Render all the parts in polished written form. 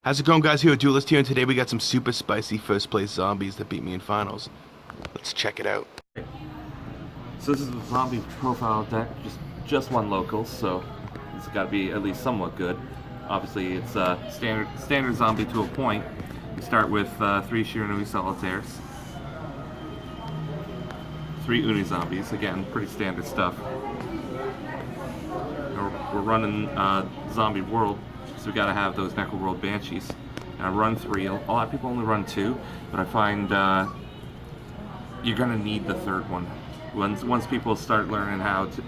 How's it going, guys? Here with Duelist here, and today we got some super spicy first place zombies that beat me in finals. Let's check it out. So this is a zombie profile deck, just one local, so it's got to be at least somewhat good. Obviously, it's standard zombie to a point. You start with 3 Shiranui Solitaires, 3 Uni zombies. Again, pretty standard stuff. We're running Zombie World, so we got to have those Necro World Banshees. And I run 3. A lot of people only run 2, but I find you're gonna need the third one. Once people start learning how to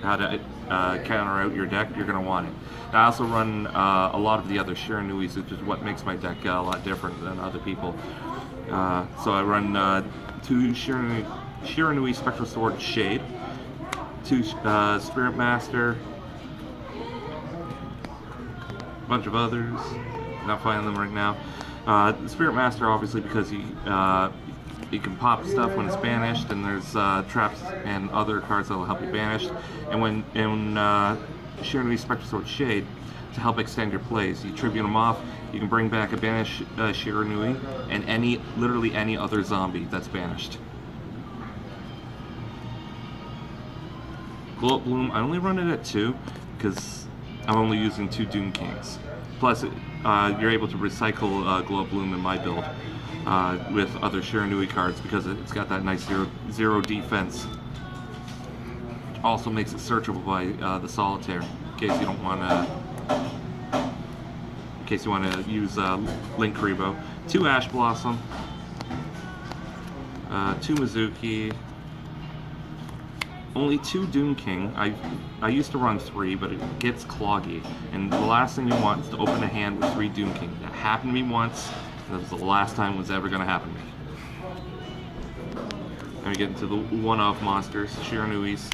counter out your deck, you're gonna want it. I also run a lot of the other Shiranuis, which is what makes my deck a lot different than other people. So I run 2 Shiranui Spectral Sword Shade, 2 Spirit Master, a bunch of others. Not finding them right now. The Spirit Master, obviously, because you can pop stuff when it's banished, and there's traps and other cards that will help you banish. And when Shiranui Spectral Sword Shade, to help extend your plays, you tribute them off. You can bring back a banished Shiranui and literally any other zombie that's banished. Glow Up Bloom, I only run it at 2 because I'm only using 2 Doom Kings. Plus, you're able to recycle Glow Up Bloom in my build with other Shiranui cards because it's got that nice zero defense. Which also makes it searchable by the Solitaire in case you don't want to. In case you want to use Link Kuriboh. 2 Ash Blossom, 2 Mizuki. Only 2 Doom King. I used to run 3, but it gets cloggy. And the last thing you want is to open a hand with 3 Doom King. That happened to me once, and that was the last time it was ever going to happen to me. Then we get into the one-off monsters, Shiranuis,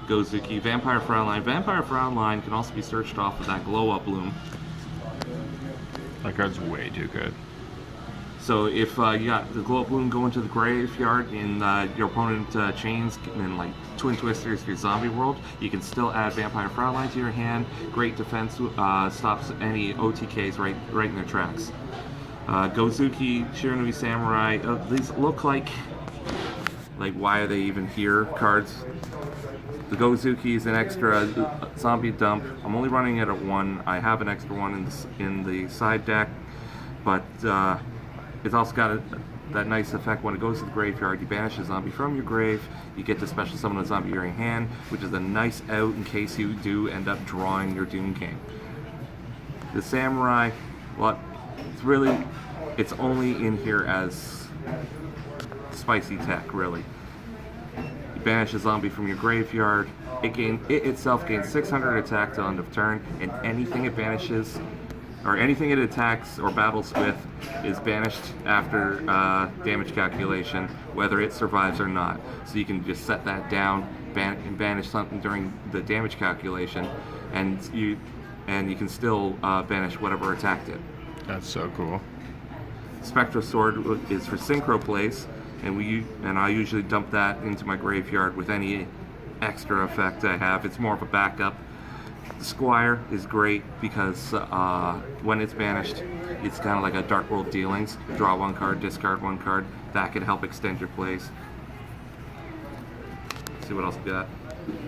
Gozuki, Vampire Frown Line. Vampire Frown Line can also be searched off with that Glow Up Bloom. That card's way too good. So if you got the Glow Up Bloom going to the graveyard and your opponent chains and like Twin Twisters your Zombie World, you can still add Vampire Frown Line to your hand. Great defense, stops any OTKs right in their tracks. Gozuki, Shiranui Samurai, these look like why are they even here cards. The Gozuki is an extra zombie dump. I'm only running it at 1. I have an extra one in the side deck, but it's also got that nice effect when it goes to the graveyard. You banish a zombie from your grave. You get to special summon a zombie in your hand, which is a nice out in case you do end up drawing your Doom King. The Samurai, well, it's only in here as spicy tech, really. You banish a zombie from your graveyard. It itself gains 600 attack till end of turn, and anything it banishes or anything it attacks or battles with is banished after damage calculation, whether it survives or not. So you can just set that down and banish something during the damage calculation, and you can still banish whatever attacked it. That's so cool. Spectral Sword is for synchro plays, and I usually dump that into my graveyard with any extra effect I have. It's more of a backup. The Squire is great because when it's banished, it's kind of like a Dark World Dealings. Draw 1 card, discard 1 card. That can help extend your plays. Let's see what else we got.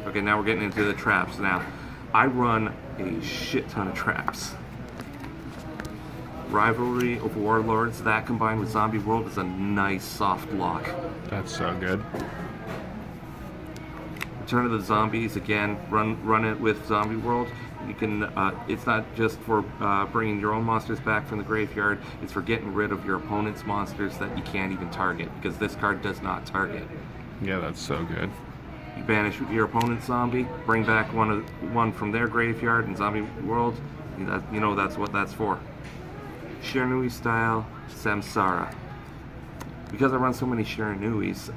Okay, now we're getting into the traps. Now, I run a shit ton of traps. Rivalry of Warlords, that combined with Zombie World is a nice soft lock. That's so good. Return of the Zombies, again, run it with Zombie World. You can. It's not just for bringing your own monsters back from the graveyard. It's for getting rid of your opponent's monsters that you can't even target, because this card does not target. Yeah, that's so good. You banish your opponent's zombie, bring back one from their graveyard in Zombie World. You know that's what that's for. Shiranui style Samsara. Because I run so many Shiranuis,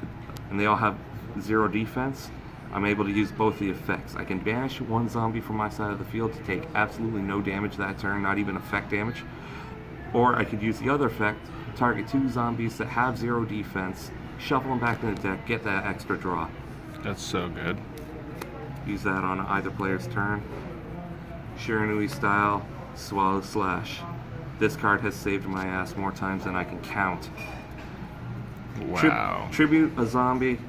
and they all have 0 defense, I'm able to use both the effects. I can banish 1 zombie from my side of the field to take absolutely no damage that turn, not even effect damage. Or I could use the other effect, target 2 zombies that have 0 defense, shuffle them back in the deck, get that extra draw. That's so good. Use that on either player's turn. Shiranui style Swallow Slash. This card has saved my ass more times than I can count. Wow. Tribute a zombie.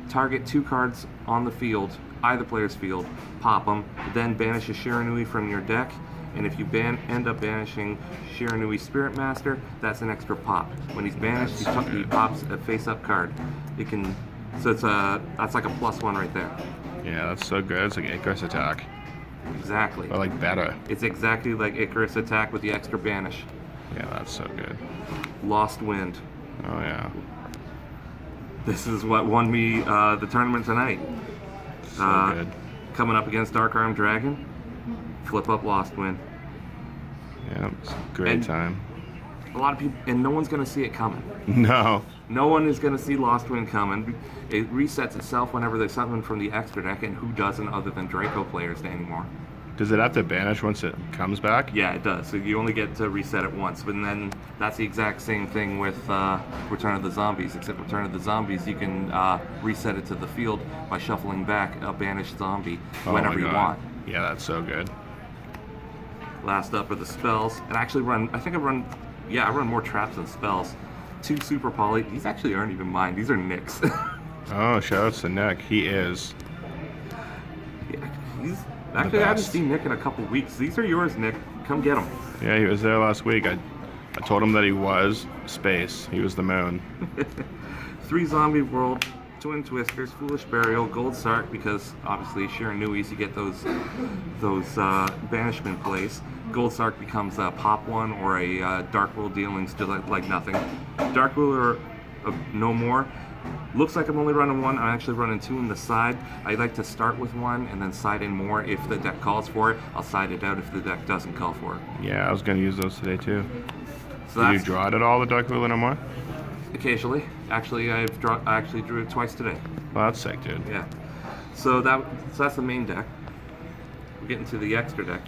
Target 2 cards on the field, either player's field. Pop them. Then banish a Shiranui from your deck. And if you end up banishing Shiranui Spirit Master, that's an extra pop. When he's banished, he pops a face-up card. It can, so that's like a +1 right there. Yeah, that's so good. It's like Icarus attack. Exactly. But like better. It's exactly like Icarus attack with the extra banish. Yeah, that's so good. Lost Wind. Oh yeah. This is what won me the tournament tonight. So good. Coming up against Dark Arm Dragon, flip up Lost Wind. Yeah, it's a great And- time. A lot of people, and no one's gonna see it coming. No. No one is gonna see Lost Wind coming. It resets itself whenever there's something from the extra deck, and who doesn't other than Draco players anymore? Does it have to banish once it comes back? Yeah, it does. So you only get to reset it once, but then that's the exact same thing with Return of the Zombies. Except Return of the Zombies, you can reset it to the field by shuffling back a banished zombie whenever you want. Yeah, that's so good. Last up are the spells. And I actually run. I run more traps than spells. 2 Super Poly. These actually aren't even mine. These are Nick's. Oh, shout outs to Nick. He is. Yeah, actually, I haven't best. seen Nick in a couple weeks. These are yours, Nick. Come get them. Yeah, he was there last week. I told him that he was space. He was the moon. 3 Zombie World, Twin Twisters, Foolish Burial, Gold Sark, because obviously Shiranuis, you get those banishment plays. Gold Sark becomes a pop 1 or a Dark World dealing still like nothing. Dark Ruler no more. Looks like I'm only running 1. I'm actually running 2 in the side. I like to start with 1 and then side in more if the deck calls for it. I'll side it out if the deck doesn't call for it. Yeah, I was gonna use those today too. So Did you that's draw it at all, the Dark Ruler no more? occasionally. Actually, I actually drew it twice today. Well, that's sick, dude. Yeah. So that's the main deck. We're getting to the extra deck.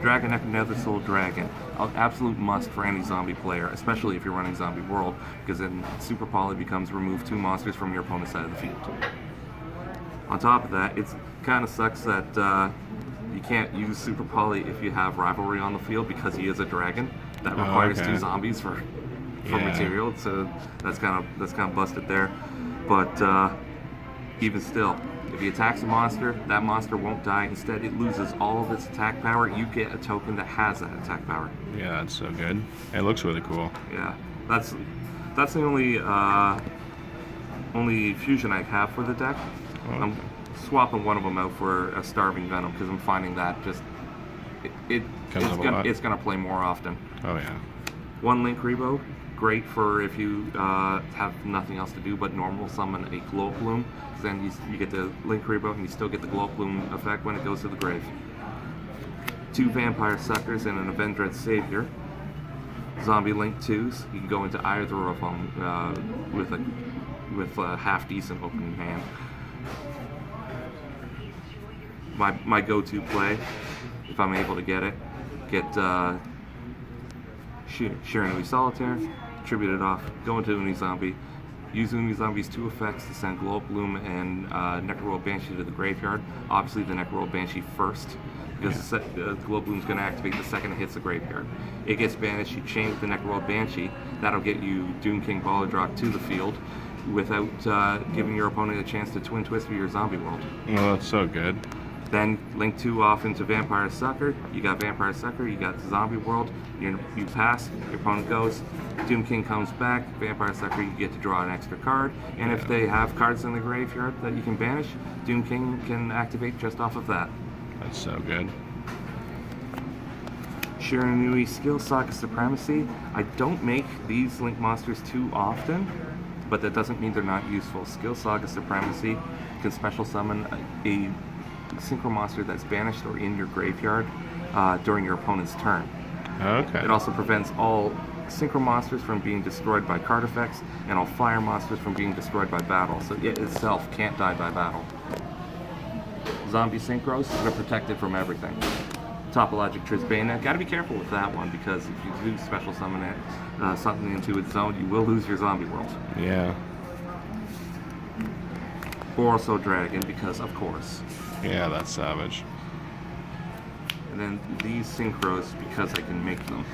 Dragon Neck Nether Soul Dragon. An absolute must for any zombie player, especially if you're running Zombie World, because then Super Poly becomes remove 2 monsters from your opponent's side of the field. On top of that, it kind of sucks that you can't use Super Poly if you have Rivalry on the field because he is a dragon. That requires okay. 2 zombies for Yeah. material, so that's kind of busted there. But even still, if he attacks a monster, that monster won't die. Instead, it loses all of its attack power. You get a token that has that attack power. Yeah, that's so good. It looks really cool. Yeah, that's the only fusion I have for the deck. Oh, I'm swapping one of them out for a Starving Venom because I'm finding that just Comes up a lot. it's gonna play more often. Oh yeah. 1 Link Rebo, great for if you have nothing else to do but normal summon a Glow Bloom. Then you get the Link Rebo and you still get the Glow Bloom effect when it goes to the grave. 2 Vampire Suckers and an Avendred Savior. Zombie Link 2s. You can go into either of them with a half decent opening hand. My go-to play, if I'm able to get it, Shiranui Solitaire, tribute it off, go into Unizombie, use Unizombi's 2 effects to send Glow Bloom and Necroworld Banshee to the graveyard. Obviously the Necroworld Banshee first, because the Glow Bloom's going to activate the second it hits the graveyard. It gets banished, you chain with the Necroworld Banshee, that'll get you Doom King Balladrock to the field without giving your opponent a chance to Twin Twist your Zombie World. Well, that's so good. Then link 2 off into Vampire Sucker. You got Vampire Sucker, you got Zombie World. You pass, your opponent goes. Doom King comes back. Vampire Sucker, you get to draw an extra card. And if they have cards in the graveyard that you can banish, Doom King can activate just off of that. That's so good. Shiranui Skill Saga Supremacy. I don't make these Link monsters too often, but that doesn't mean they're not useful. Skill Saga Supremacy can special summon a synchro monster that's banished or in your graveyard during your opponent's turn. Okay. It also prevents all synchro monsters from being destroyed by card effects and all fire monsters from being destroyed by battle. So it itself can't die by battle. Zombie synchros, they're protected from everything. Topologic Trisbane, gotta be careful with that one because if you do special summon it, something into its zone, you will lose your Zombie World. Yeah. Or also Dragon, because of course. Yeah, that's savage. And then these synchros because I can make them.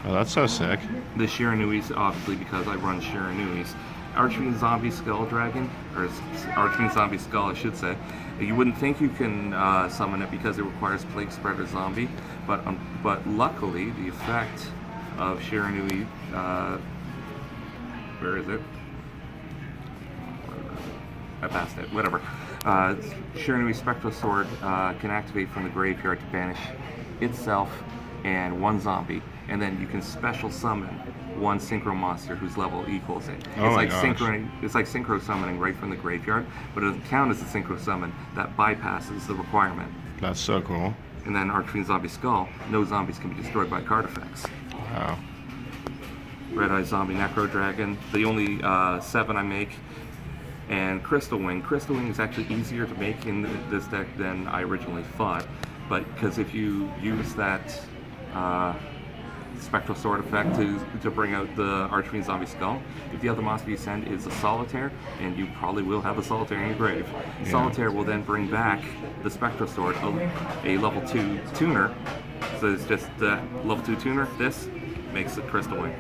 Oh, that's so sick. The Shiranuis, obviously, because I run Shiranuis. Archfiend Zombie Skull Dragon, or Archfiend Zombie Skull, I should say. You wouldn't think you can summon it because it requires Plague Spreader Zombie, but luckily the effect of Shiranui, where is it? I passed it. Whatever. Shiranui Spectral Sword can activate from the graveyard to banish itself and one zombie, and then you can special summon one synchro monster whose level equals it. Oh my gosh. It's like synchro summoning right from the graveyard, but it doesn't count as a synchro summon. That bypasses the requirement. That's so cool. And then Archfiend Zombie Skull, no zombies can be destroyed by card effects. Wow. Red Eye Zombie Necro Dragon, the only 7 I make. And Crystal Wing. Crystal Wing is actually easier to make in this deck than I originally thought, but because if you use that Spectral Sword effect to bring out the Archfiend Zombie Skull, if the other monster you send is a Solitaire, and you probably will have a Solitaire in your grave, Yeah. Solitaire will then bring back the Spectral Sword, a level 2 tuner. So it's just the level 2 tuner. This makes it Crystal Wing.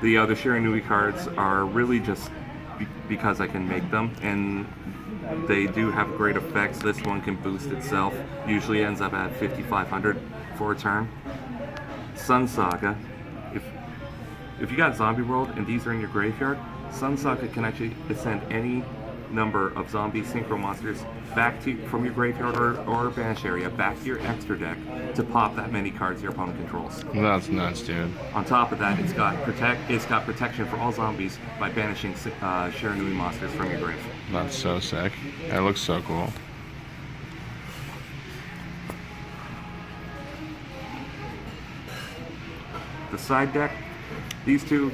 The other Shiranui cards are really just because I can make them, and they do have great effects. This one can boost itself, usually ends up at 5,500 for a turn. Sun Saga, if you got Zombie World and these are in your graveyard, Sun Saga can actually send any number of zombie synchro monsters back to from your graveyard or banish area back to your extra deck to pop that many cards your opponent controls. That's nuts, dude. On top of that, it's got protection for all zombies by banishing Shiranui monsters from your grave. That's so sick. That looks so cool. The side deck, these two,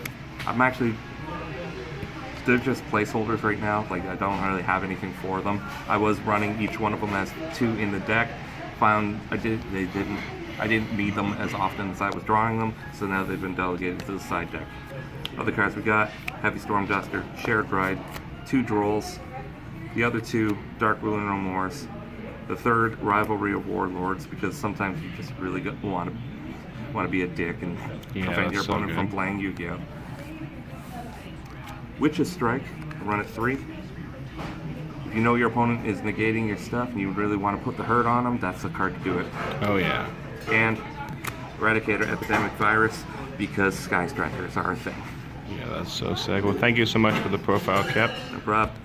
they're just placeholders right now. Like, I don't really have anything for them. I was running each one of them as 2 in the deck. Found I didn't need them as often as I was drawing them, so now they've been delegated to the side deck. Other cards we got: Heavy Storm Duster, Shared Ride, 2 Drolls, the other 2 Dark Ruler No Mores, the 3rd Rivalry of Warlords, because sometimes you just really want to be a dick and prevent your that's so opponent from good. playing Yu-Gi-Oh! Witch's Strike, run at 3. If you know your opponent is negating your stuff and you really want to put the hurt on them, that's the card to do it. Oh yeah. And Eradicator Epidemic Virus, because Sky Strikers are a thing. Yeah, that's so sick. Well, thank you so much for the profile, Cap. No problem.